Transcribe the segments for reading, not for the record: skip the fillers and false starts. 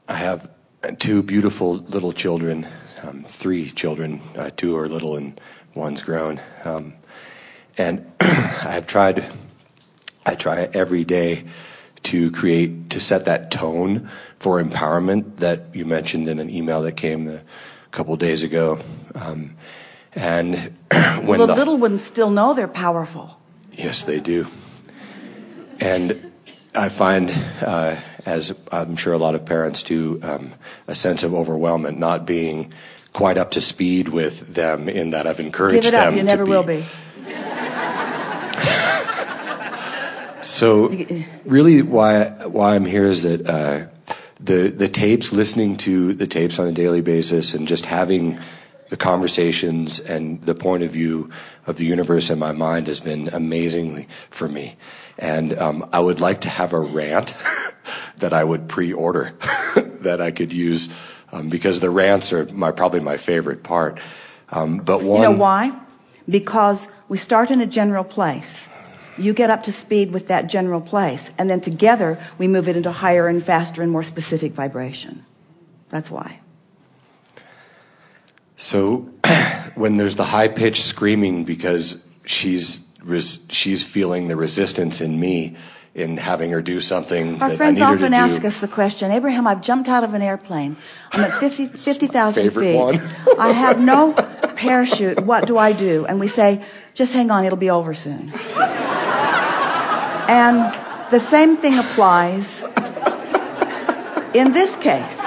I have two beautiful little children, three children. Two are little and one's grown. And I try every day to set that tone for empowerment that you mentioned in an email that came a couple days ago. And when the little ones still know they're powerful. Yes, they do. And I find, as I'm sure a lot of parents do, a sense of overwhelmment, not being quite up to speed with them in that I've encouraged them to be. Give it up, you never will be. So really why I'm here is that the tapes, listening to the tapes on a daily basis and just having the conversations and the point of view of the universe in my mind has been amazing for me. And I would like to have a rant that I would pre-order that I could use because the rants are probably my favorite part. But one, you know why? Because we start in a general place. You get up to speed with that general place, and then together we move it into higher and faster and more specific vibration. That's why. So when there's the high-pitched screaming because she's feeling the resistance in me in having her do something our that friends I need her to often do. ask us the question, Abraham, I've jumped out of an airplane. I'm at 50,000 feet. One. I have no parachute. What do I do? And we say, just hang on, it'll be over soon. And the same thing applies in this case.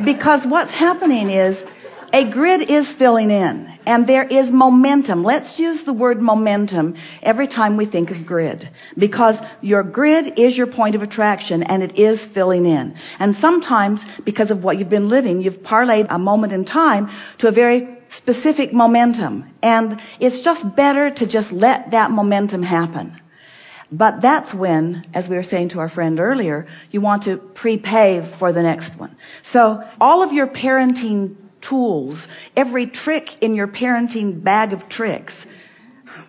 Because what's happening is a grid is filling in, and there is momentum. Let's use the word momentum every time we think of grid, because your grid is your point of attraction, and it is filling in. And sometimes, because of what you've been living, you've parlayed a moment in time to a very specific momentum. And it's just better to just let that momentum happen. But that's when, as we were saying to our friend earlier, you want to prepave for the next one. So all of your parenting tools, every trick in your parenting bag of tricks,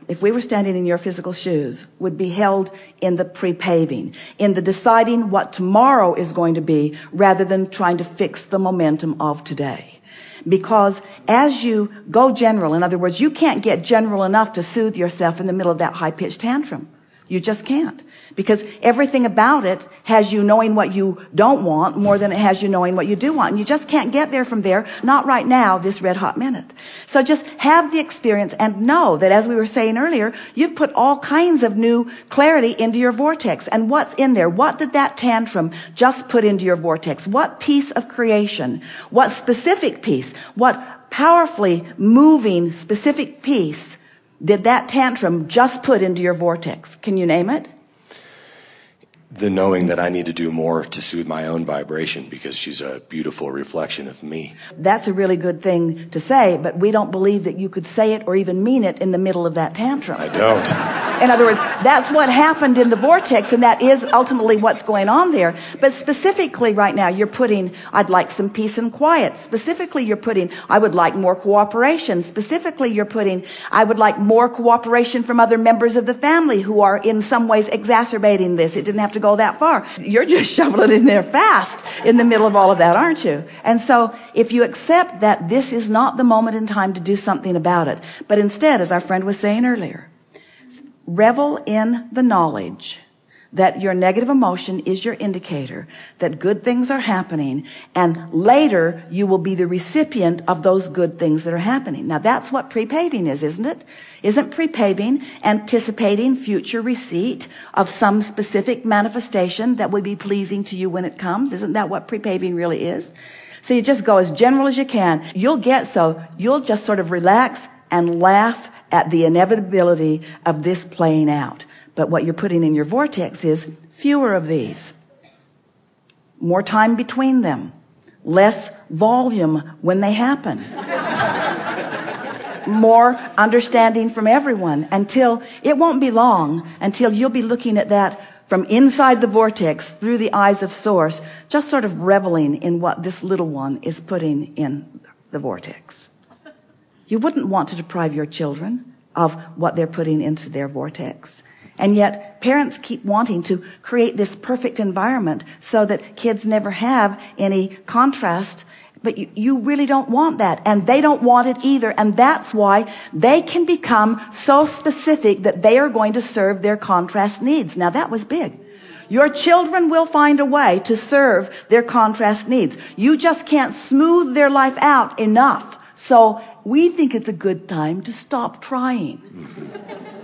if we were standing in your physical shoes, would be held in the prepaving, in the deciding what tomorrow is going to be, rather than trying to fix the momentum of today. Because as you go general, in other words, you can't get general enough to soothe yourself in the middle of that high-pitched tantrum. You just can't, because everything about it has you knowing what you don't want more than it has you knowing what you do want. And you just can't get there from there, not right now, this red hot minute. So just have the experience and know that, as we were saying earlier, you've put all kinds of new clarity into your vortex. And what's in there? What did that tantrum just put into your vortex? What piece of creation? What specific piece? What powerfully moving specific piece did that tantrum just put into your vortex? Can you name it? The knowing that I need to do more to soothe my own vibration because she's a beautiful reflection of me. That's a really good thing to say, but we don't believe that you could say it or even mean it in the middle of that tantrum. I don't. In other words, that's what happened in the vortex, and that is ultimately what's going on there. But specifically right now, you're putting, I'd like some peace and quiet. Specifically, you're putting, I would like more cooperation. Specifically, you're putting, I would like more cooperation from other members of the family who are in some ways exacerbating this. It didn't have to go that far. You're just shoveling it in there fast in the middle of all of that, aren't you? And so if you accept that this is not the moment in time to do something about it, but instead, as our friend was saying earlier, revel in the knowledge that your negative emotion is your indicator that good things are happening, and later you will be the recipient of those good things that are happening. Now that's what prepaving is, isn't it? Isn't prepaving anticipating future receipt of some specific manifestation that will be pleasing to you when it comes? Isn't that what prepaving really is? So you just go as general as you can. You'll just sort of relax and laugh at the inevitability of this playing out. But what you're putting in your vortex is fewer of these, more time between them, less volume when they happen, more understanding from everyone, until it won't be long until you'll be looking at that from inside the vortex through the eyes of Source, just sort of reveling in what this little one is putting in the vortex. You wouldn't want to deprive your children of what they're putting into their vortex. And yet parents keep wanting to create this perfect environment so that kids never have any contrast. But you really don't want that. And they don't want it either. And that's why they can become so specific that they are going to serve their contrast needs. Now that was big. Your children will find a way to serve their contrast needs. You just can't smooth their life out enough. So we think it's a good time to stop trying.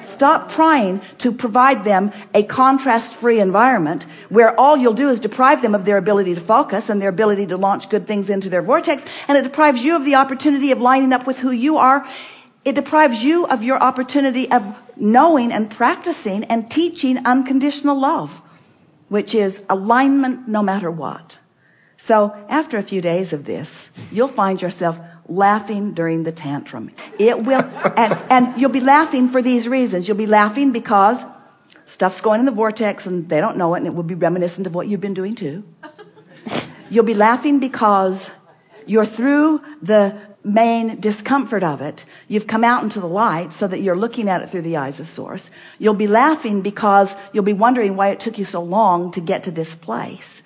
Stop trying to provide them a contrast-free environment where all you'll do is deprive them of their ability to focus and their ability to launch good things into their vortex, and it deprives you of the opportunity of lining up with who you are. It deprives you of your opportunity of knowing and practicing and teaching unconditional love, which is alignment no matter what. So after a few days of this, you'll find yourself laughing during the tantrum. It will, and you'll be laughing for these reasons. You'll be laughing because stuff's going in the vortex and they don't know it, and it will be reminiscent of what you've been doing too. You'll be laughing because you're through the main discomfort of it. You've come out into the light so that you're looking at it through the eyes of Source. You'll be laughing because you'll be wondering why it took you so long to get to this place.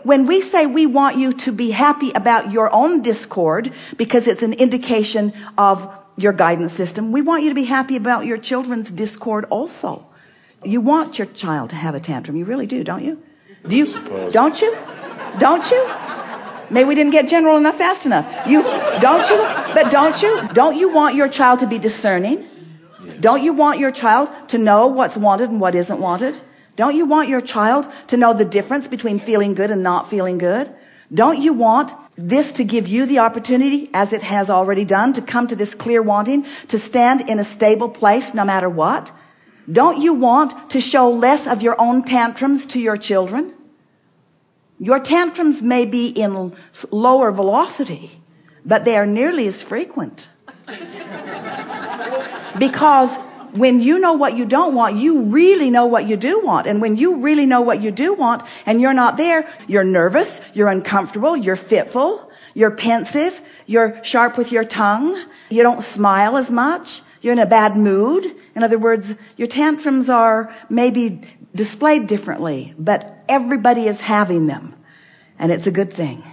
When we say we want you to be happy about your own discord because it's an indication of your guidance system, we want you to be happy about your children's discord also. You want your child to have a tantrum. You really do, don't you? Do you? Don't you? Don't you? Maybe we didn't get general enough fast enough. You don't you? But don't you? Don't you want your child to be discerning? Don't you want your child to know what's wanted and what isn't wanted? Don't you want your child to know the difference between feeling good and not feeling good? Don't you want this to give you the opportunity, as it has already done, to come to this clear wanting, to stand in a stable place no matter what? Don't you want to show less of your own tantrums to your children? Your tantrums may be in lower velocity, but they are nearly as frequent. Because when you know what you don't want, you really know what you do want. And when you really know what you do want and you're not there, you're nervous, you're uncomfortable, you're fitful, you're pensive, you're sharp with your tongue, you don't smile as much, you're in a bad mood. In other words, your tantrums are maybe displayed differently, but everybody is having them. And it's a good thing.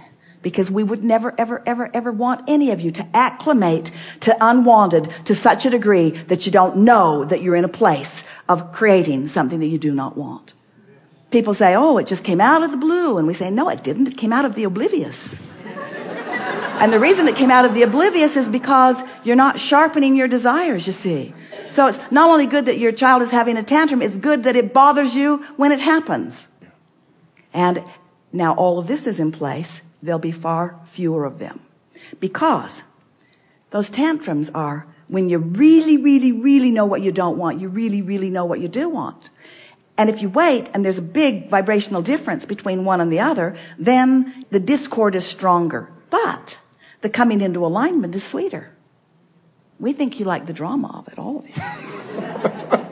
Because we would never, ever, ever, ever want any of you to acclimate to unwanted to such a degree that you don't know that you're in a place of creating something that you do not want. People say, oh, it just came out of the blue. And we say, no, it didn't. It came out of the oblivious. And the reason it came out of the oblivious is because you're not sharpening your desires, you see. So it's not only good that your child is having a tantrum, it's good that it bothers you when it happens. And now all of this is in place. There'll be far fewer of them. Because those tantrums are when you really, really, really know what you don't want. You really, really know what you do want. And if you wait and there's a big vibrational difference between one and the other, then the discord is stronger. But the coming into alignment is sweeter. We think you like the drama of it, all of you.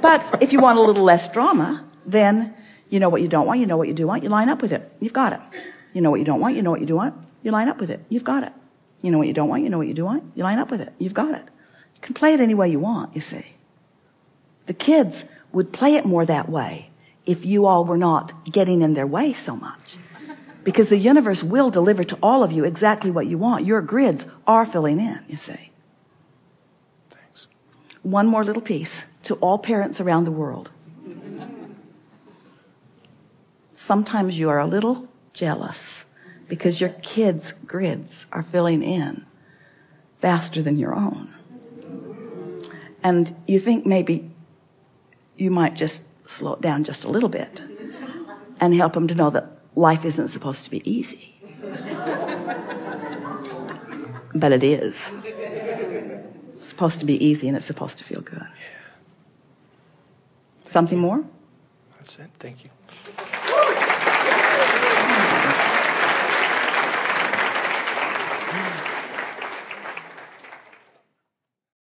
But if you want a little less drama, then you know what you don't want, you know what you do want, you line up with it. You've got it. You know what you don't want, you know what you do want, you line up with it. You've got it. You know what you don't want, you know what you do want, you line up with it. You've got it. You can play it any way you want, you see. The kids would play it more that way if you all were not getting in their way so much. Because the universe will deliver to all of you exactly what you want. Your grids are filling in, you see. Thanks. One more little piece to all parents around the world. Sometimes you are a little jealous because your kids' grids are filling in faster than your own. And you think maybe you might just slow it down just a little bit and help them to know that life isn't supposed to be easy. But it is. It's supposed to be easy and it's supposed to feel good. Yeah. Something more? That's it. Thank you.